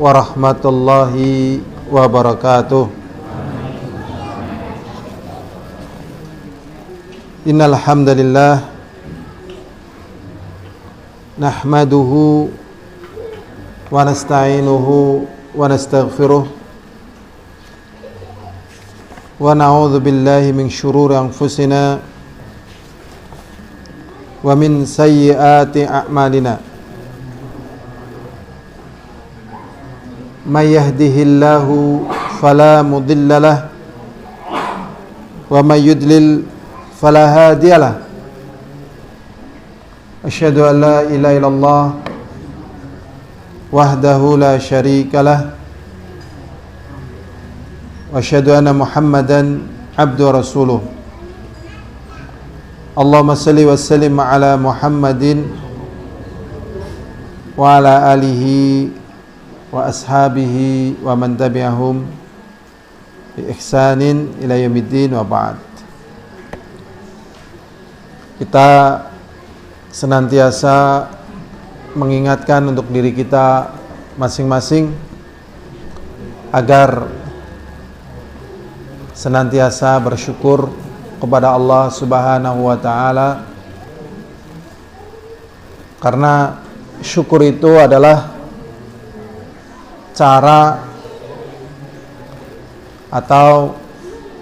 warahmatullahi wabarakatuh. Innal hamdalillah nahmaduhu wa nasta'inuhu wa nastaghfiruh wa na'udzu billahi min shururi anfusina wa min sayyiati a'malina. May yahdihillahu fala mudilla lahu wa may yudlil fala hadiya lahu. Asyhadu an la ilaha illallah wahdahu la syarika lahu wa asyhadu anna Muhammadan abduhu wa rasuluh. Allahumma salli wa sallim ala Muhammadin wa ala alihi wa ashabihi wa man tabi'ahum bi ihsanin ila yaumiddin wa ba'd. Kita senantiasa mengingatkan untuk diri kita masing-masing agar senantiasa bersyukur kepada Allah Subhanahu wa taala, karena syukur itu adalah cara atau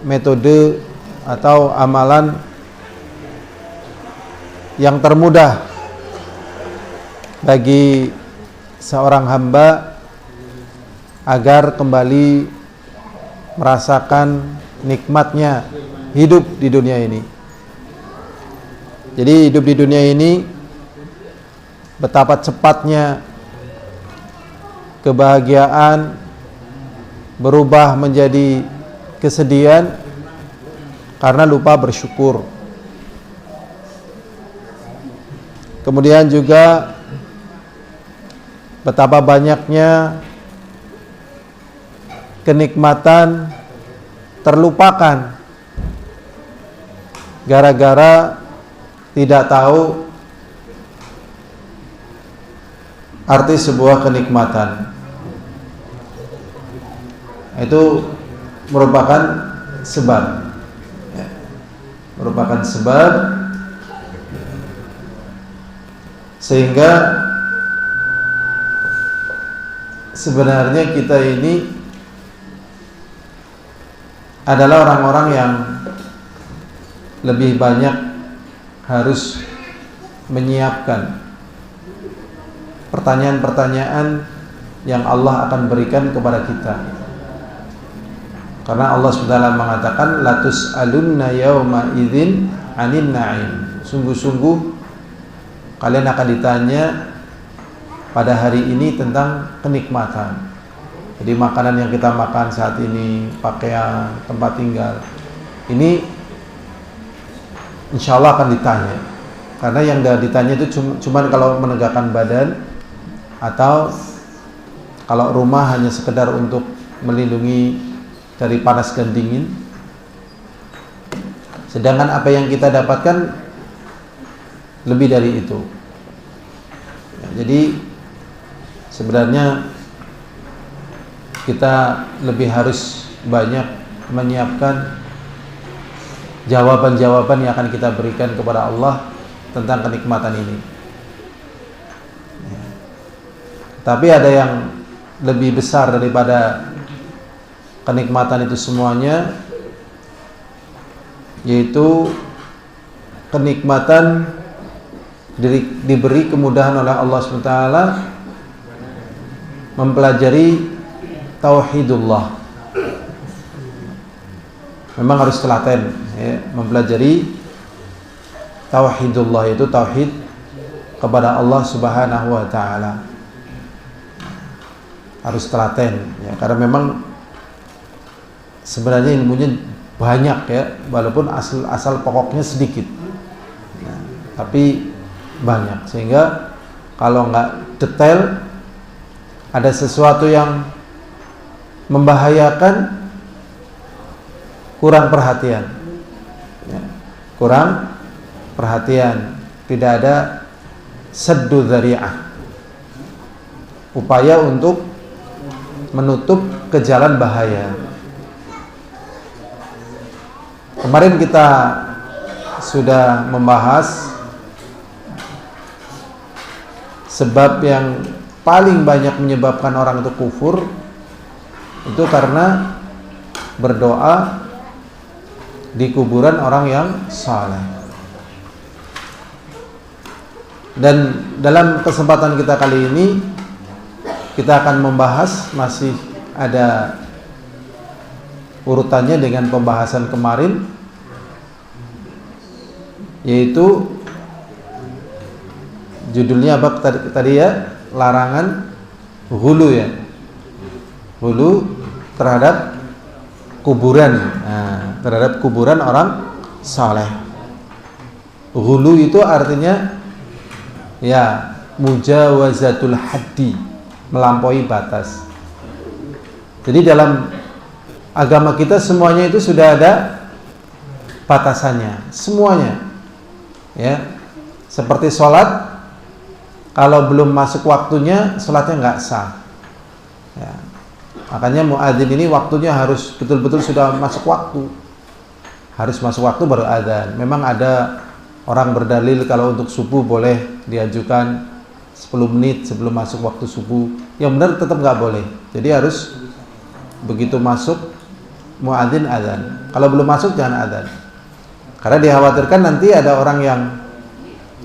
metode atau amalan yang termudah bagi seorang hamba agar kembali merasakan nikmatnya hidup di dunia ini. Jadi hidup di dunia ini, betapa cepatnya kebahagiaan berubah menjadi kesedihan karena lupa bersyukur. Kemudian juga betapa banyaknya kenikmatan terlupakan gara-gara tidak tahu arti sebuah kenikmatan. Itu merupakan sebab, ya, merupakan sebab sehingga sebenarnya kita ini adalah orang-orang yang lebih banyak harus menyiapkan pertanyaan-pertanyaan yang Allah akan berikan kepada kita. Karena Allah SWT mengatakan la tus'alunna yauma idzin 'anin na'im. Sungguh-sungguh kalian akan ditanya pada hari ini tentang kenikmatan. Jadi makanan yang kita makan saat ini, pakaian, tempat tinggal, ini insya Allah akan ditanya. Karena yang ditanya itu cuma kalau menegakkan badan, atau kalau rumah hanya sekedar untuk melindungi dari panas dan dingin. Sedangkan apa yang kita dapatkan lebih dari itu. Ya, jadi sebenarnya kita lebih harus banyak menyiapkan jawaban-jawaban yang akan kita berikan kepada Allah tentang kenikmatan ini. Ya. Tapi ada yang lebih besar daripada kenikmatan itu semuanya, yaitu kenikmatan diberi kemudahan oleh Allah SWT mempelajari tauhidullah. Memang harus telaten, ya, mempelajari tauhidullah, itu tauhid kepada Allah Subhanahu wa taala. Harus telaten, ya, karena memang sebenarnya ilmunya banyak, ya, walaupun asal pokoknya sedikit, ya, tapi banyak, sehingga kalau nggak detail, ada sesuatu yang membahayakan, kurang perhatian, ya, kurang perhatian, tidak ada saddu dzari'ah, upaya untuk menutup ke jalan bahaya. Kemarin kita sudah membahas sebab yang paling banyak menyebabkan orang itu kufur itu karena berdoa di kuburan orang yang saleh. Dan dalam kesempatan kita kali ini kita akan membahas, masih ada urutannya dengan pembahasan kemarin, yaitu judulnya apa tadi ya? Larangan ghulu ya. Ghulu terhadap kuburan. Nah, terhadap kuburan orang saleh. Ghulu itu artinya ya mujawazatul haddi, melampaui batas. Jadi dalam agama kita semuanya itu sudah ada batasannya, semuanya. Ya. Seperti sholat, kalau belum masuk waktunya sholatnya nggak sah. Ya. Makanya muadzin ini waktunya harus betul-betul sudah masuk waktu. Harus masuk waktu baru adzan. Memang ada orang berdalil kalau untuk subuh boleh diajukan 10 menit sebelum masuk waktu subuh. Yang benar tetap nggak boleh. Jadi harus begitu masuk muadzin adzan. Kalau belum masuk jangan adzan. Karena dikhawatirkan nanti ada orang yang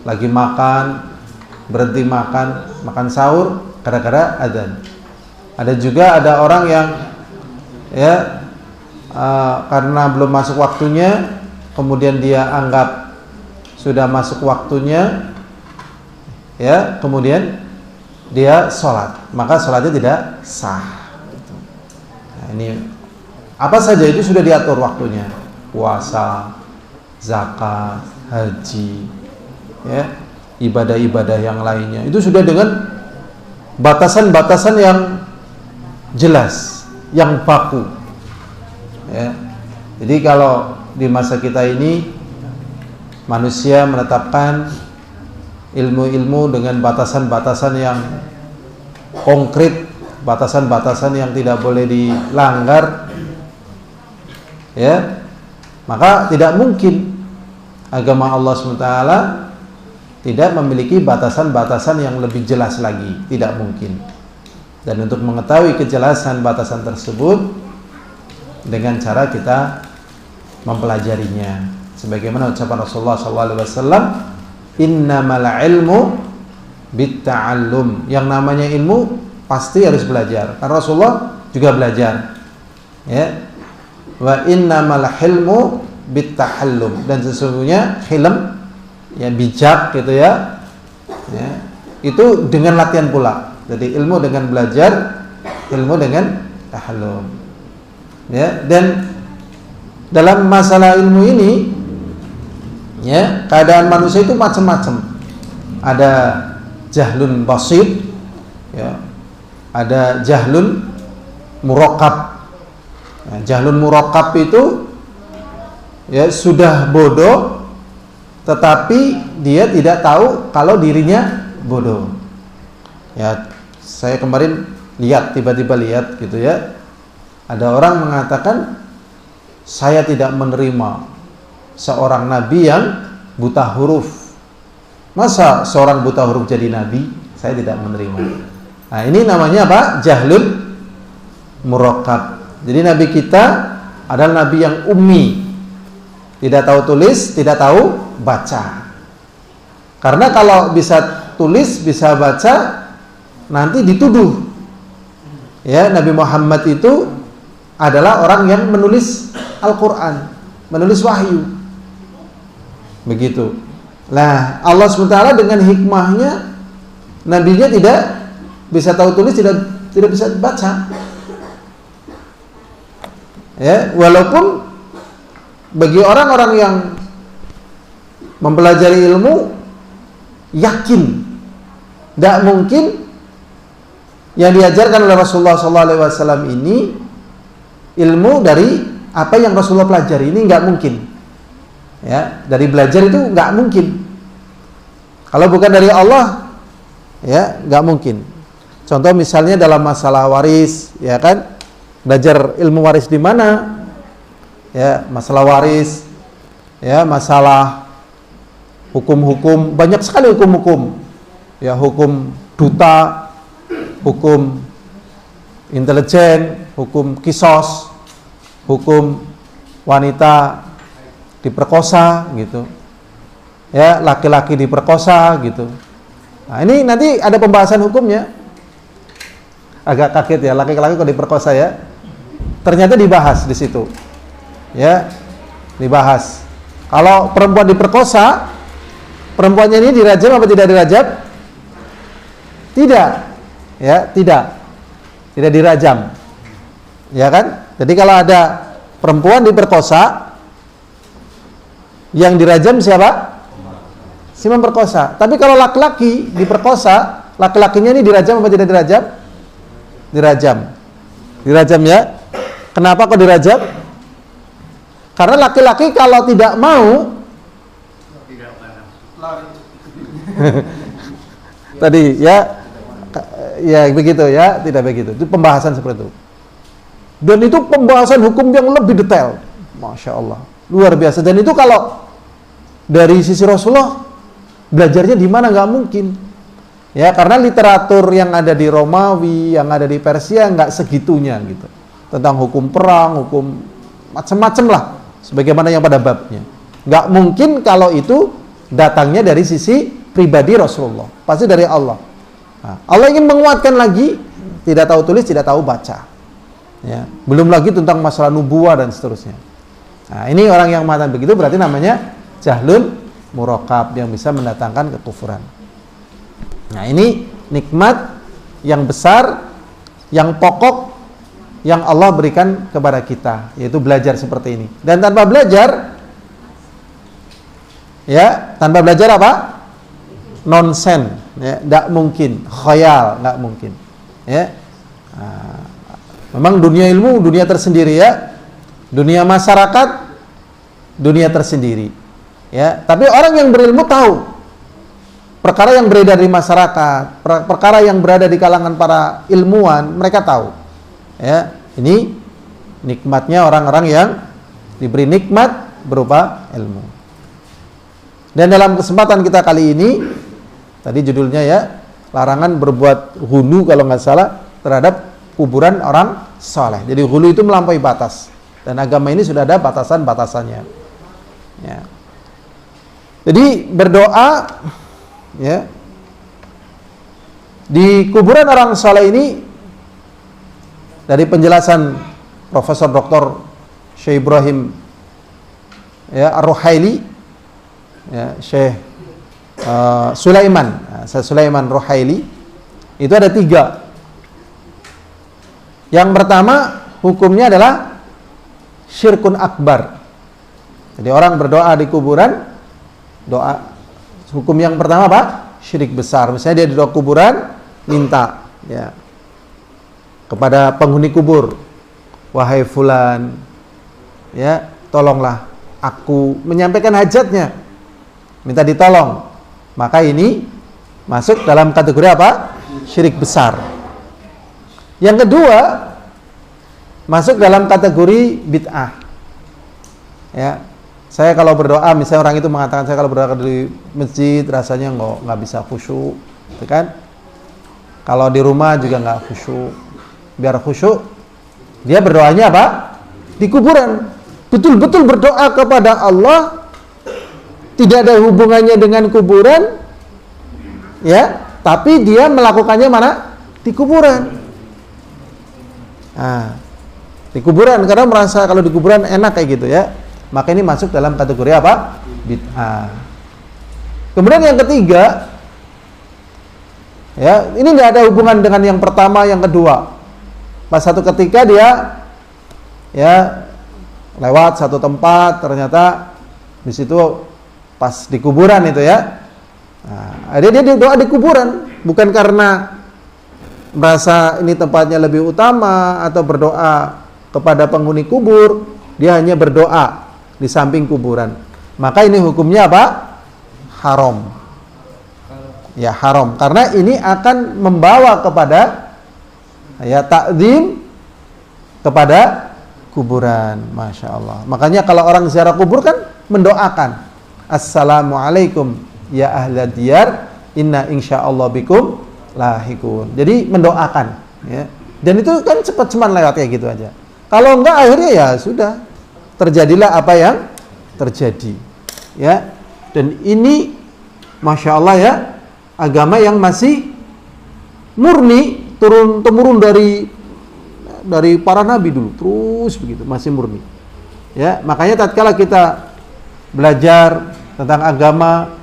lagi makan, berhenti makan sahur gara-gara adzan. Ada juga ada orang yang ya karena belum masuk waktunya, kemudian dia anggap sudah masuk waktunya, ya kemudian dia sholat, maka sholatnya tidak sah. Nah, ini apa saja itu sudah diatur waktunya, puasa, zakat, haji, ya ibadah-ibadah yang lainnya itu sudah dengan batasan-batasan yang jelas, yang baku. Ya. Jadi kalau di masa kita ini manusia menetapkan ilmu-ilmu dengan batasan-batasan yang konkret, batasan-batasan yang tidak boleh dilanggar, ya, maka tidak mungkin agama Allah SWT tidak memiliki batasan-batasan yang lebih jelas lagi, tidak mungkin. Dan untuk mengetahui kejelasan batasan tersebut dengan cara kita mempelajarinya, sebagaimana ucapan Rasulullah SAW, innamal ilmu bitta'allum. Yang namanya ilmu pasti harus belajar. Karena Rasulullah juga belajar. Ya. Wa innamal hilmu bitta'allum. Dan sesungguhnya hilm, ya bijak gitu ya. Ya. Itu dengan latihan pula. Jadi ilmu dengan belajar, ilmu dengan tahallum. Ya, dan dalam masalah ilmu ini, ya, keadaan manusia itu macam-macam. Ada jahlun basit, ya. Ada jahlun murakkab. Nah, jahlun murakkab itu ya sudah bodoh, tetapi dia tidak tahu kalau dirinya bodoh. Ya, saya kemarin tiba-tiba lihat gitu ya. Ada orang mengatakan, saya tidak menerima seorang nabi yang buta huruf. Masa seorang buta huruf jadi nabi? Saya tidak menerima. Nah, ini namanya apa? Jahlun murakkab. Jadi nabi kita adalah nabi yang ummi, tidak tahu tulis, tidak tahu baca. Karena kalau bisa tulis, bisa baca, nanti dituduh ya Nabi Muhammad itu adalah orang yang menulis Al-Quran, menulis wahyu. Begitu. Nah, Allah SWT dengan hikmahnya, nabinya tidak bisa tahu tulis, tidak bisa baca. Ya, walaupun bagi orang-orang yang mempelajari ilmu yakin tidak mungkin yang diajarkan oleh Rasulullah SAW ini ilmu dari apa yang Rasulullah pelajari, ini nggak mungkin. Ya, dari belajar itu nggak mungkin. Kalau bukan dari Allah, ya nggak mungkin. Contoh misalnya dalam masalah waris, ya kan? Belajar ilmu waris di mana? Ya, masalah waris, ya, masalah hukum-hukum, banyak sekali hukum-hukum. Ya, hukum duta, hukum intelijen, hukum kisos, hukum wanita diperkosa gitu. Ya, laki-laki diperkosa gitu. Nah, ini nanti ada pembahasan hukumnya. Agak kaget ya, laki-laki kok diperkosa ya. Ternyata dibahas di situ. Ya, dibahas. Kalau perempuan diperkosa, perempuannya ini dirajam apa tidak dirajam? Tidak. Ya, tidak. Tidak dirajam. Ya kan? Jadi kalau ada perempuan diperkosa, yang dirajam siapa? Si memperkosa. Tapi kalau laki-laki diperkosa, laki-lakinya ini dirajam apa tidak dirajam? Dirajam. Dirajam ya. Kenapa kok dirajam? Karena laki-laki kalau tidak mau tadi ya begitu ya, tidak begitu. Itu pembahasan seperti itu. Dan itu pembahasan hukum yang lebih detail. Masya Allah, luar biasa. Dan itu kalau dari sisi Rasulullah belajarnya di mana nggak mungkin. Ya, karena literatur yang ada di Romawi, yang ada di Persia nggak segitunya gitu. Tentang hukum perang, hukum macam-macam lah, sebagaimana yang pada babnya. Nggak mungkin kalau itu datangnya dari sisi pribadi Rasulullah, pasti dari Allah. Nah, Allah ingin menguatkan lagi, tidak tahu tulis, tidak tahu baca. Ya, belum lagi tentang masalah nubuah dan seterusnya. Nah, ini orang yang mengatakan begitu berarti namanya jahlun murakab, yang bisa mendatangkan kekufuran. Nah, ini nikmat yang besar, yang pokok yang Allah berikan kepada kita, yaitu belajar seperti ini. Dan tanpa belajar, ya, tanpa belajar apa? Nonsen, ya, tidak mungkin, khayal, tidak mungkin. Ya, nah, memang dunia ilmu, dunia tersendiri ya, dunia masyarakat, dunia tersendiri. Ya, tapi orang yang berilmu tahu perkara yang beredar di masyarakat, perkara yang berada di kalangan para ilmuwan, mereka tahu. Ya, ini nikmatnya orang-orang yang diberi nikmat berupa ilmu. Dan dalam kesempatan kita kali ini, tadi judulnya ya, larangan berbuat ghulu kalau nggak salah terhadap kuburan orang saleh. Jadi ghulu itu melampaui batas. Dan agama ini sudah ada batasan-batasannya. Ya. Jadi berdoa ya di kuburan orang saleh ini, dari penjelasan Profesor Dr. Syekh Ibrahim ya Ar-Ruhaili, ya Syekh Sulaiman, Syekh Sulaiman Ruhaili, itu ada 3. Yang pertama hukumnya adalah syirkun akbar. Jadi orang berdoa di kuburan, doa hukum yang pertama apa? Syirik besar. Misalnya dia di doa kuburan minta ya kepada penghuni kubur, wahai fulan, ya tolonglah aku, menyampaikan hajatnya, minta ditolong, maka ini masuk dalam kategori apa? Syirik besar. Yang kedua masuk dalam kategori bid'ah. Ya, saya kalau berdoa, misalnya orang itu mengatakan saya kalau berdoa di masjid rasanya nggak bisa khusyuk, gitu kan? Kalau di rumah juga nggak khusyuk. Biar khusyuk, dia berdoanya apa? Di kuburan. Betul-betul berdoa kepada Allah, tidak ada hubungannya dengan kuburan, ya. Tapi dia melakukannya mana? Di kuburan. Nah, di kuburan, karena merasa kalau di kuburan enak kayak gitu ya. Maka ini masuk dalam kategori apa? Bid'ah. Kemudian yang ketiga, ya ini tidak ada hubungan dengan yang pertama, yang kedua. Pas satu ketika dia ya lewat satu tempat, ternyata di situ pas di kuburan itu ya. Nah, dia doa di kuburan, bukan karena merasa ini tempatnya lebih utama atau berdoa kepada penghuni kubur, dia hanya berdoa di samping kuburan. Maka ini hukumnya apa? Haram. ya haram, karena ini akan membawa kepada ya takzim kepada kuburan. Masya Allah. Makanya kalau orang ziarah kubur kan mendoakan, assalamualaikum ya ahla diyar, inna insyaallah bikum lahikun. Jadi mendoakan, ya. Dan itu kan cepat cuman lewat kayak gitu aja. Kalau enggak akhirnya ya sudah, terjadilah apa yang terjadi, ya. Dan ini Masya Allah ya, agama yang masih murni, turun temurun dari para nabi dulu, terus begitu, masih murni, ya. Makanya tatkala kita belajar tentang agama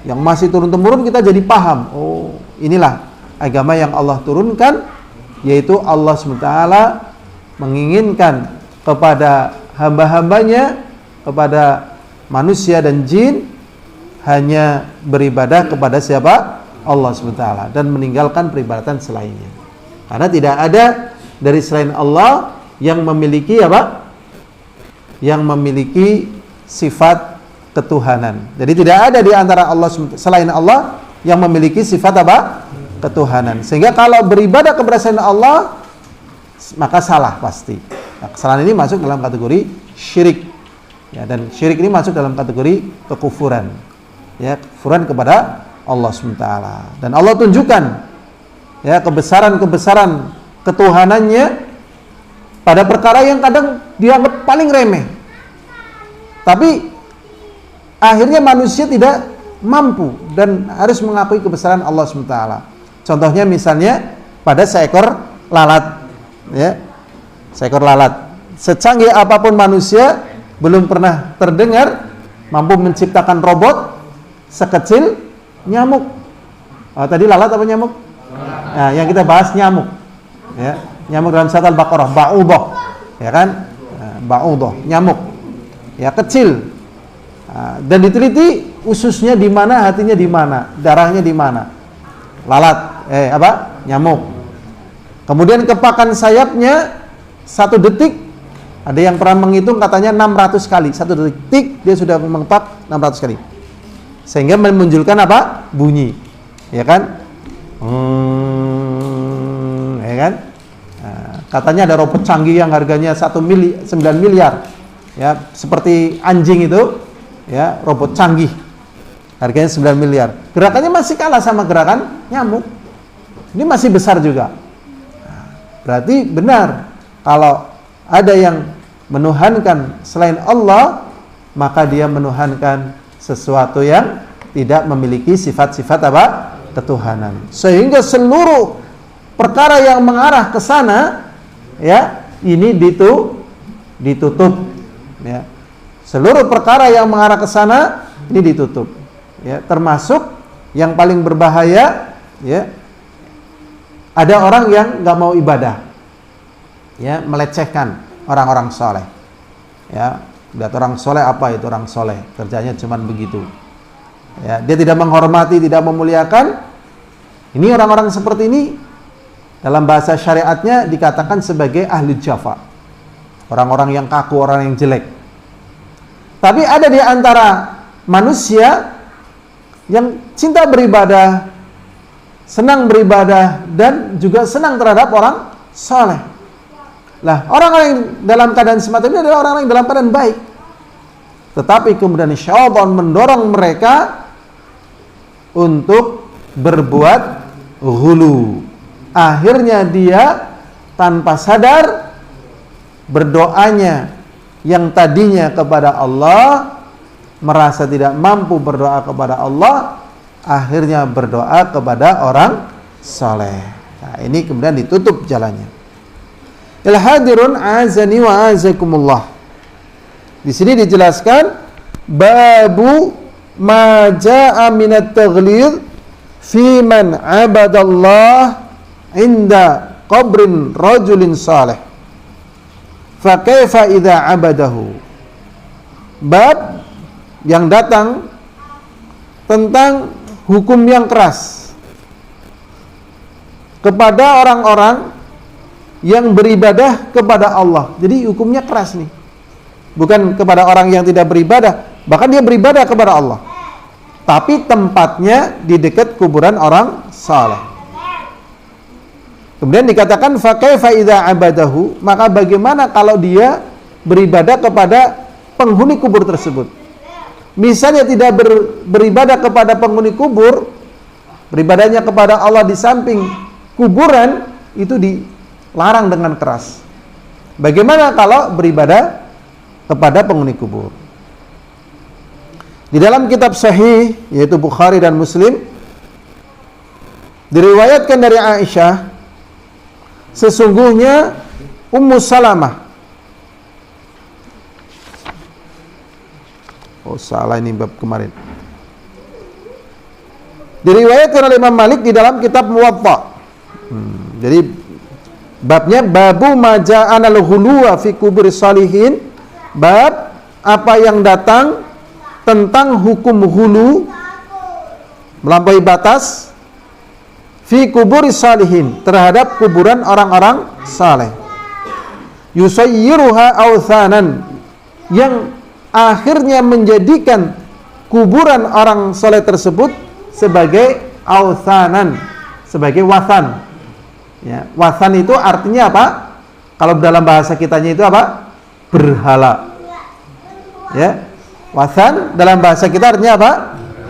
yang masih turun temurun, kita jadi paham, oh inilah agama yang Allah turunkan, yaitu Allah SWT menginginkan kepada hamba-hambanya, kepada manusia dan jin, hanya beribadah kepada siapa? Allah SWT, dan meninggalkan peribadatan selainnya. Karena tidak ada dari selain Allah yang memiliki apa? Yang memiliki sifat ketuhanan. Jadi tidak ada di antara Allah selain Allah yang memiliki sifat apa? Ketuhanan. Sehingga kalau beribadah kepada selain Allah, maka salah pasti. Nah, kesalahan ini masuk dalam kategori syirik. Ya, dan syirik ini masuk dalam kategori kekufuran. Ya, kekufuran kepada Allah SWT. Dan Allah tunjukkan ya kebesaran-kebesaran ketuhanannya pada perkara yang kadang dianggap paling remeh. Tapi akhirnya manusia tidak mampu dan harus mengakui kebesaran Allah SWT. Contohnya misalnya pada seekor lalat, ya. Seekor lalat. Secanggih apapun manusia, belum pernah terdengar mampu menciptakan robot sekecil nyamuk. Tadi lalat apa nyamuk? Nah, yang kita bahas nyamuk. Ya, nyamuk dalam surat Al-Baqarah, ba'udah. Ya kan? Ba'udah, nyamuk. Ya, kecil. Dan diteliti ususnya di mana, hatinya di mana, darahnya di mana. Lalat, nyamuk. Kemudian kepakan sayapnya 1 detik, ada yang pernah menghitung katanya 600 kali. 1 detik dia sudah mengepak 600 kali. Sehingga memunculkan apa? Bunyi. Ya kan? Ya kan? Katanya ada robot canggih yang harganya 9 miliar. Ya, seperti anjing itu, ya, robot canggih. Harganya 9 miliar. Gerakannya masih kalah sama gerakan nyamuk. Ini masih besar juga. Berarti benar kalau ada yang menuhankan selain Allah, maka dia menuhankan sesuatu yang tidak memiliki sifat-sifat apa? Ketuhanan. Sehingga seluruh perkara yang mengarah ke sana, ya, ini ditutup, ya. Seluruh perkara yang mengarah ke sana ini ditutup, ya. Termasuk yang paling berbahaya, ya. Ada orang yang nggak mau ibadah, ya, melecehkan orang-orang soleh, ya. Lihat orang soleh, apa itu orang soleh? Kerjanya cuman begitu, ya. Dia tidak menghormati, tidak memuliakan. Ini orang-orang seperti ini dalam bahasa syariatnya dikatakan sebagai ahli jafa, orang-orang yang kaku, orang yang jelek. Tapi ada di antara manusia yang cinta beribadah, senang beribadah, dan juga senang terhadap orang saleh. Lah, orang-orang yang dalam keadaan semacam ini adalah orang-orang yang dalam keadaan baik. Tetapi kemudian syaitan mendorong mereka untuk berbuat ghulu. Akhirnya dia tanpa sadar berdoanya yang tadinya kepada Allah, merasa tidak mampu berdoa kepada Allah, akhirnya berdoa kepada orang saleh. Nah, ini kemudian ditutup jalannya. Al-hadirun azani wa azakumullah. Di sini dijelaskan babu ma jaa minat taghlid fi man abadallah inda qabrin rajulin salih. Fa kaifa idza abadahu. Bab yang datang tentang hukum yang keras kepada orang-orang yang beribadah kepada Allah. Jadi hukumnya keras nih. Bukan kepada orang yang tidak beribadah, bahkan dia beribadah kepada Allah. tapi tempatnya di dekat kuburan orang saleh. Kemudian dikatakan fa kaifa idza abadahu, maka bagaimana kalau dia beribadah kepada penghuni kubur tersebut. Misalnya tidak beribadah kepada penghuni kubur, beribadahnya kepada Allah di samping kuburan, itu dilarang dengan keras. Bagaimana kalau beribadah kepada penghuni kubur? Di dalam kitab sahih, yaitu Bukhari dan Muslim, diriwayatkan dari Aisyah, sesungguhnya Ummu Salamah, salah ini bab kemarin, diriwayatkan oleh Imam Malik di dalam kitab Muwatta. Jadi babnya babu maja'ana al-ghuluwa fi kuburi salihin, bab apa yang datang tentang hukum hulu, melampaui batas, fi kuburi salihin, terhadap kuburan orang-orang saleh. Yusayyiruha awthanan, yang akhirnya menjadikan kuburan orang saleh tersebut sebagai awthanan, sebagai wathan. Ya, wathan itu artinya apa? Kalau dalam bahasa kitanya itu apa? Berhala. Ya, wathan dalam bahasa kita artinya apa?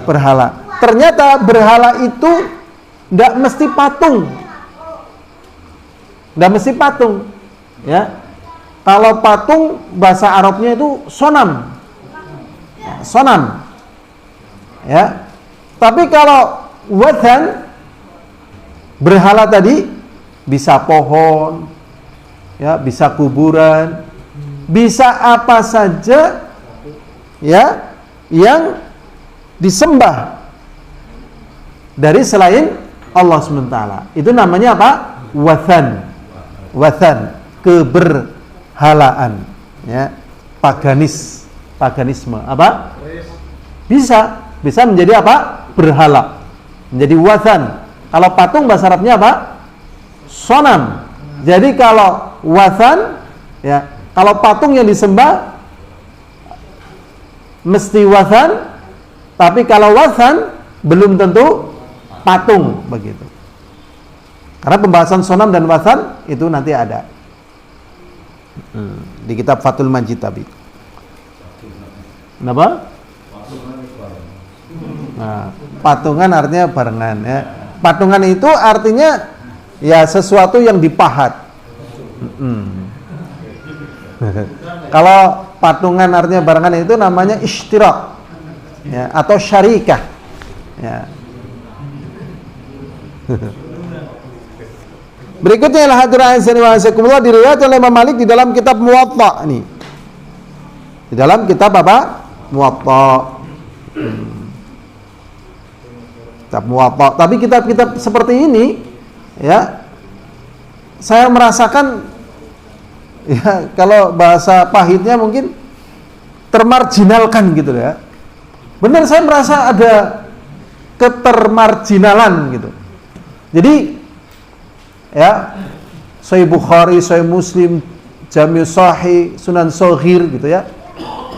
Berhala. Ternyata berhala itu tidak mesti patung. Tidak mesti patung. Ya. Kalau patung bahasa Arabnya itu sonam. Ya, sonam. Ya. Tapi kalau wathan, berhala tadi bisa pohon, ya, bisa kuburan, bisa apa saja, ya, yang disembah dari selain Allah SWT. Itu namanya apa? Wathan. Wathan, keberhalaan, ya, paganisme. Apa? Bisa menjadi apa? Berhala. Menjadi wathan. Kalau patung bahasa Arabnya apa? Sonam. Jadi kalau wathan, ya, kalau patung yang disembah mesti wathan, tapi kalau wathan belum tentu patung, begitu. Karena pembahasan sonam dan wathan itu nanti ada di kitab Fathul Majid tapi. Kenapa? Nah, patungan artinya barengan, ya. Patungan itu artinya ya sesuatu yang dipahat. Kalau patungan artinya barengan itu namanya ishtirak, ya, atau syarikah, ya. Berikutnya adalah hadirin diriwayatkan oleh Imam Malik di dalam kitab Muwatta ini. Di dalam kitab apa? Muwatta. Kitab Muwatta. Tapi kitab-kitab seperti ini, ya, saya merasakan, ya, kalau bahasa pahitnya mungkin termarginalkan gitu ya. Benar, saya merasa ada ketermarginalan gitu. Jadi, ya, Sahih Bukhari, Sahih Muslim, Jami' Sahih, Sunan Shaghir gitu ya.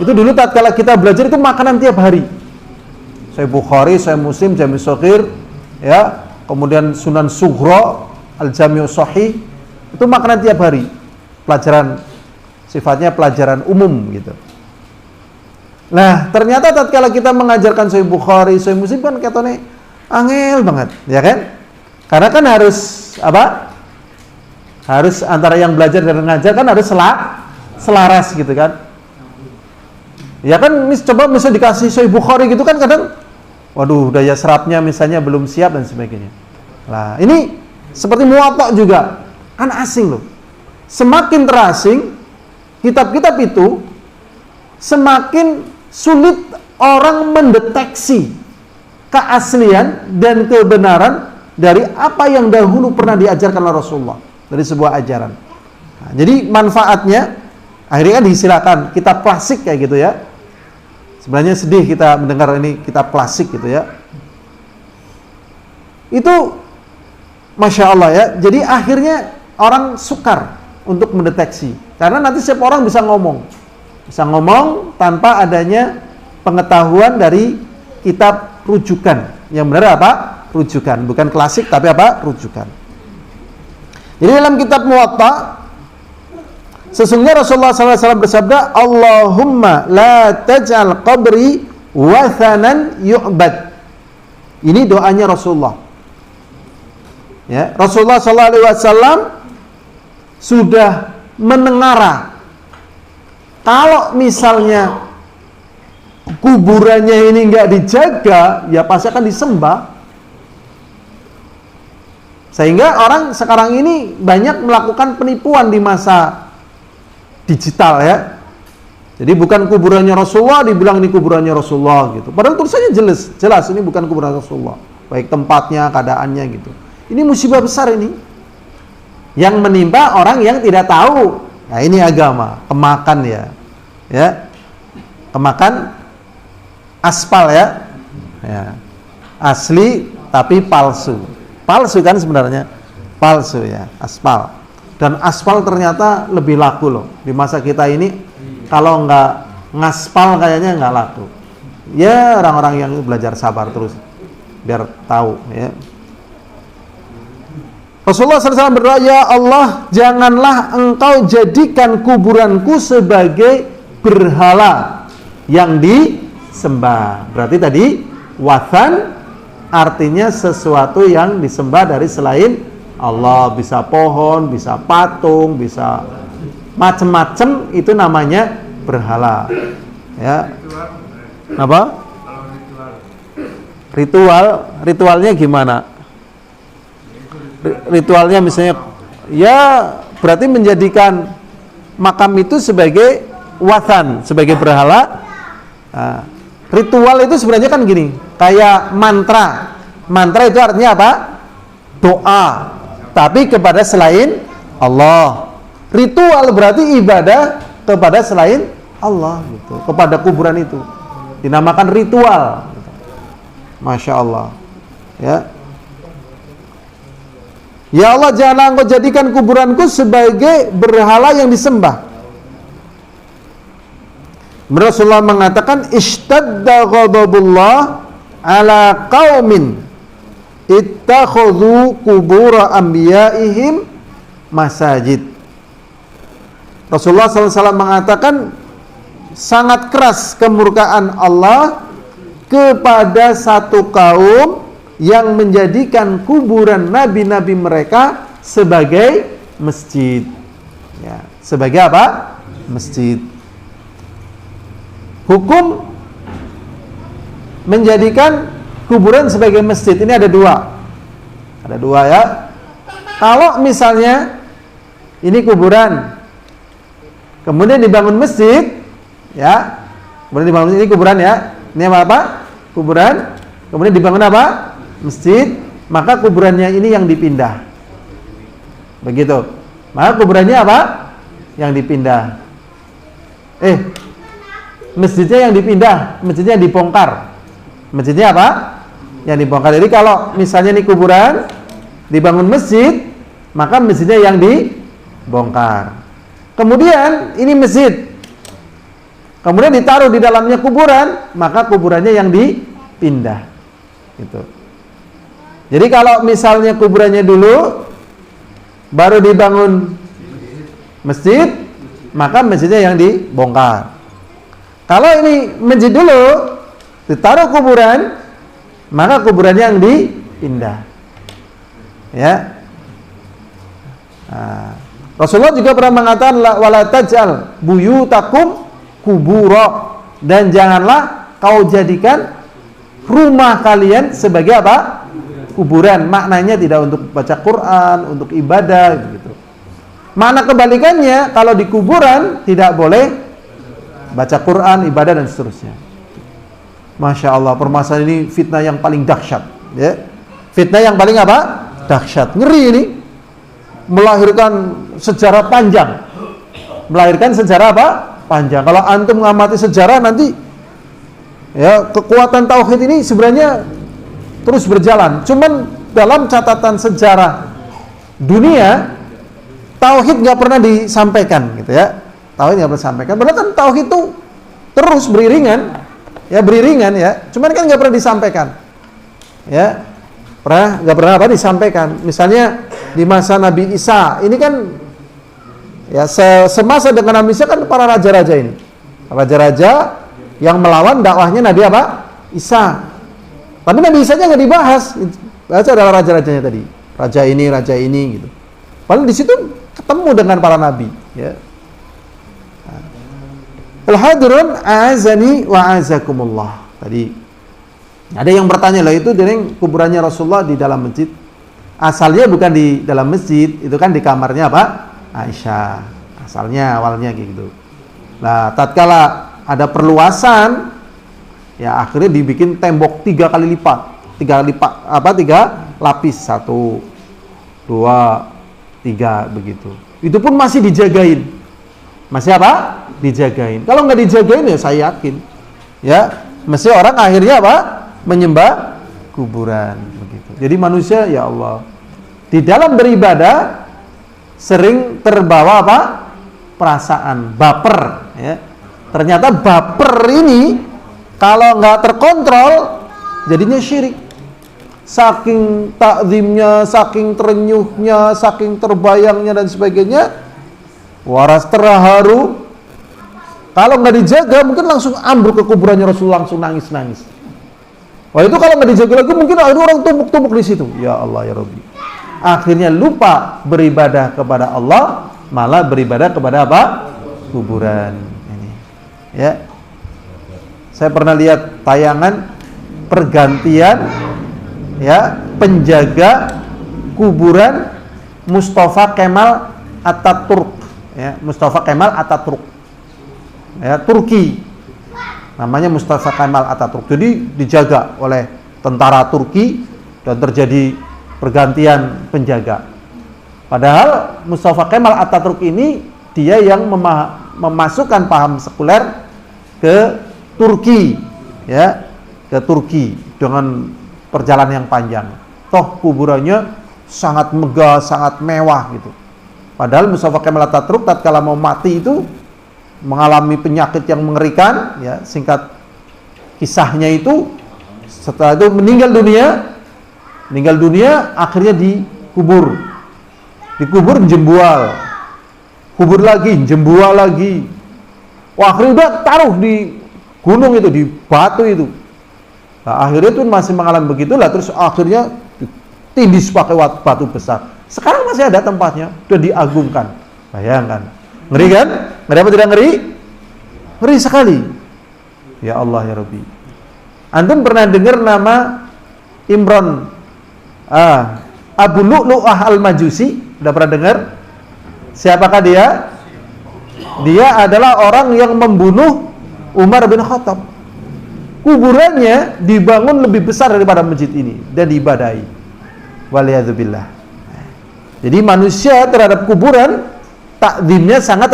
Itu dulu tatkala kita belajar itu makanan tiap hari. Sahih Bukhari, Sahih Muslim, Jami' Shaghir, ya, kemudian Sunan Sughra, Al-Jami' Sahih, itu makanan tiap hari. Pelajaran sifatnya pelajaran umum gitu. Nah, ternyata tatkala kita mengajarkan Sahih Bukhari, Sahih Muslim kan katanya angel banget, ya kan? Karena kan harus apa? Harus antara yang belajar dan mengajar kan harus selaras gitu kan. Ya kan, coba misalnya dikasih Sahih Bukhari gitu kan kadang, waduh, daya serapnya misalnya belum siap dan sebagainya. Nah, ini seperti Muwatta juga, kan asing loh. Semakin terasing kitab-kitab itu, semakin sulit orang mendeteksi keaslian dan kebenaran dari apa yang dahulu pernah diajarkan oleh Rasulullah, dari sebuah ajaran. Nah, jadi manfaatnya akhirnya kan disilakan kitab klasik kayak gitu ya. Sebenarnya sedih kita mendengar ini kitab klasik gitu ya. Itu Masya Allah ya. Jadi akhirnya orang sukar untuk mendeteksi, karena nanti setiap orang bisa ngomong tanpa adanya pengetahuan dari kitab rujukan. Yang benar apa? Rujukan, bukan klasik tapi apa? Rujukan. Jadi dalam kitab Muwatta, sesungguhnya Rasulullah SAW bersabda, Allahumma la taj'al qabri wathanan yu'bad. Ini doanya Rasulullah. Ya, Rasulullah SAW sudah menengara kalau misalnya kuburannya ini nggak dijaga, ya pasti akan disembah. Sehingga orang sekarang ini banyak melakukan penipuan di masa digital ya. Jadi bukan kuburannya Rasulullah dibilang ini kuburannya Rasulullah gitu. Padahal tulisannya jelas ini bukan kuburan Rasulullah. Baik tempatnya, keadaannya gitu. Ini musibah besar ini. Yang menimpa orang yang tidak tahu. Nah, ini agama, kemakan ya. Ya. Kemakan aspal ya. Ya. Asli tapi palsu. Palsu kan sebenarnya? Palsu ya, aspal. Dan aspal ternyata lebih laku loh. Di masa kita ini kalau nggak ngaspal kayaknya nggak laku. Ya orang-orang yang belajar sabar terus biar tahu ya. Rasulullah SAW berdoa, ya Allah, janganlah engkau jadikan kuburanku sebagai berhala yang disembah. Berarti tadi wathan artinya sesuatu yang disembah dari selain Allah. Bisa pohon, bisa patung, bisa macam-macam, itu namanya berhala. Ya. Apa? Ritualnya gimana? Ritualnya misalnya ya berarti menjadikan makam itu sebagai wathan, sebagai berhala. Nah, ritual itu sebenarnya kan gini, kayak mantra. Mantra itu artinya apa? Doa, tapi kepada selain Allah. Ritual berarti ibadah kepada selain Allah gitu, kepada kuburan itu. Dinamakan ritual. Masya Allah. Ya. Ya Allah, janganlah engkau jadikan kuburanku sebagai berhala yang disembah. Rasulullah mengatakan, ishtadda ghadabullah ala qaumin ittakhadhu qubur anbiya'ihim masajid. Rasulullah SAW mengatakan, sangat keras kemurkaan Allah kepada satu kaum yang menjadikan kuburan nabi-nabi mereka sebagai masjid. Ya, sebagai apa? Masjid. Hukum menjadikan kuburan sebagai masjid ini ada dua. Ada dua ya. Kalau misalnya ini kuburan, kemudian dibangun masjid, ya. Kemudian dibangun ini kuburan ya. Ini apa? Kuburan. Kemudian dibangun apa? Masjid, maka kuburannya ini yang dipindah. Begitu. Maka kuburannya apa? Yang dipindah. Masjidnya yang dipindah, masjidnya yang dibongkar. Masjidnya apa? Yang dibongkar. Jadi kalau misalnya ini kuburan, dibangun masjid, maka masjidnya yang dibongkar. Kemudian ini masjid, kemudian ditaruh di dalamnya kuburan, maka kuburannya yang dipindah. Gitu. Jadi kalau misalnya kuburannya dulu baru dibangun masjid, maka masjidnya yang dibongkar. Kalau ini masjid dulu ditaruh kuburan, maka kuburannya yang dipindah. Ya. Nah, Rasulullah juga pernah mengatakan wala taj'al buyutakum kubura, dan janganlah kau jadikan rumah kalian sebagai apa? Kuburan. Maknanya tidak untuk baca Quran, untuk ibadah gitu. Makna kebalikannya, kalau di kuburan tidak boleh baca Quran, ibadah dan seterusnya. Masya Allah, permasalahan ini fitnah yang paling dahsyat ya. Fitnah yang paling apa? Dahsyat. Ngeri ini. Melahirkan sejarah panjang. Melahirkan sejarah apa? Panjang. Kalau antum mengamati sejarah nanti ya, kekuatan tauhid ini sebenarnya terus berjalan. Cuman dalam catatan sejarah dunia, tauhid nggak pernah disampaikan, gitu ya. Tauhid nggak pernah disampaikan. Padahal kan tauhid itu terus beriringan. ya beriringan ya, cuman kan nggak pernah disampaikan, ya, nggak pernah disampaikan. Misalnya di masa Nabi Isa, ini kan ya semasa dengan Nabi Isa kan para raja-raja ini, raja-raja yang melawan dakwahnya Nabi Isa. Tapi Nabi Isa-nya nggak dibahas, baca adalah raja-rajanya tadi, raja ini gitu. Padahal di situ ketemu dengan para nabi, ya. Al-hadirun a'azani wa a'azakumullah. Tadi ada yang bertanya, lah itu dari kuburannya Rasulullah di dalam masjid. Asalnya bukan di dalam masjid, itu kan di kamarnya Aisyah. Asalnya awalnya gitu. Nah, tatkala ada perluasan, ya akhirnya dibikin tembok 3 lapis, 1, 2, 3 begitu. Itu pun masih dijagain. Masih dijagain. Kalau nggak dijagain ya saya yakin, ya mesti orang akhirnya menyembah kuburan begitu. Jadi manusia, ya Allah, di dalam beribadah sering terbawa perasaan baper, ya. Ternyata baper ini kalau nggak terkontrol jadinya syirik. Saking takzimnya, saking terenyuhnya, saking terbayangnya dan sebagainya, waras terharu. Kalau nggak dijaga mungkin langsung ambruk ke kuburannya Rasulullah, langsung nangis-nangis. Wah, itu kalau nggak dijaga lagi mungkin ada orang tumpuk-tumpuk di situ. Ya Allah ya Rabbi. Akhirnya lupa beribadah kepada Allah, malah beribadah kepada kuburan. Ini. Ya. Saya pernah lihat tayangan pergantian, ya, penjaga kuburan Mustafa Kemal Ataturk, ya, Mustafa Kemal Ataturk, ya, Turki, namanya Mustafa Kemal Ataturk. Jadi dijaga oleh tentara Turki dan terjadi pergantian penjaga. Padahal Mustafa Kemal Ataturk ini dia yang memasukkan paham sekuler ke Turki, ya, ke Turki dengan perjalanan yang panjang. Toh kuburannya sangat megah, sangat mewah gitu. Padahal Mustafa Kemal Ataturk tatkala mau mati itu mengalami penyakit yang mengerikan, ya, singkat kisahnya itu setelah itu meninggal dunia akhirnya dikubur jembual, kubur lagi, jembual lagi. Wah, akhirnya udah taruh di gunung itu, di batu itu. Nah, akhirnya itu masih mengalami begitulah, terus akhirnya ditindis pakai batu besar. Sekarang masih ada tempatnya, sudah diagungkan. Bayangkan, ngeri kan? Ngeri apa tidak ngeri? Ngeri sekali. Ya Allah ya Rabbi. Antum pernah dengar nama Imran Abu Lu'lu'ah al-Majusi? Sudah pernah dengar? Siapakah dia? Dia adalah orang yang membunuh Umar bin Khattab. Kuburannya dibangun lebih besar daripada masjid ini dan diibadahi. Waliyadzubillah. Jadi manusia terhadap kuburan takzimnya sangat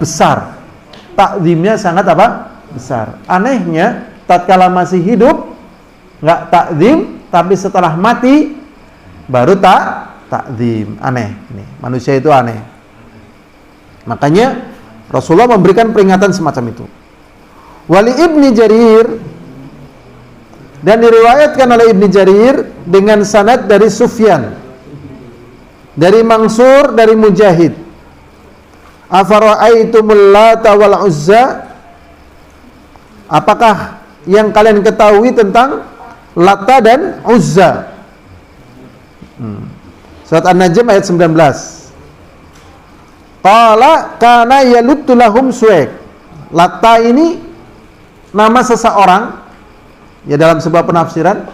besar. Takzimnya sangat besar. Anehnya tatkala masih hidup nggak takzim, tapi setelah mati baru takzim. Aneh. Ini manusia itu aneh. Makanya Rasulullah memberikan peringatan semacam itu. Wali Ibni Jarir, dan diriwayatkan oleh Ibni Jarir dengan sanad dari Sufyan, dari Mansur, dari Mujahid. Afara'aitumul Lata wal Uzza? Apakah yang kalian ketahui tentang Lata dan Uzza? Surat An-Najm ayat 19. Qala kana yaluttu lahum Suwaik. Lata ini nama seseorang, ya, dalam sebuah penafsiran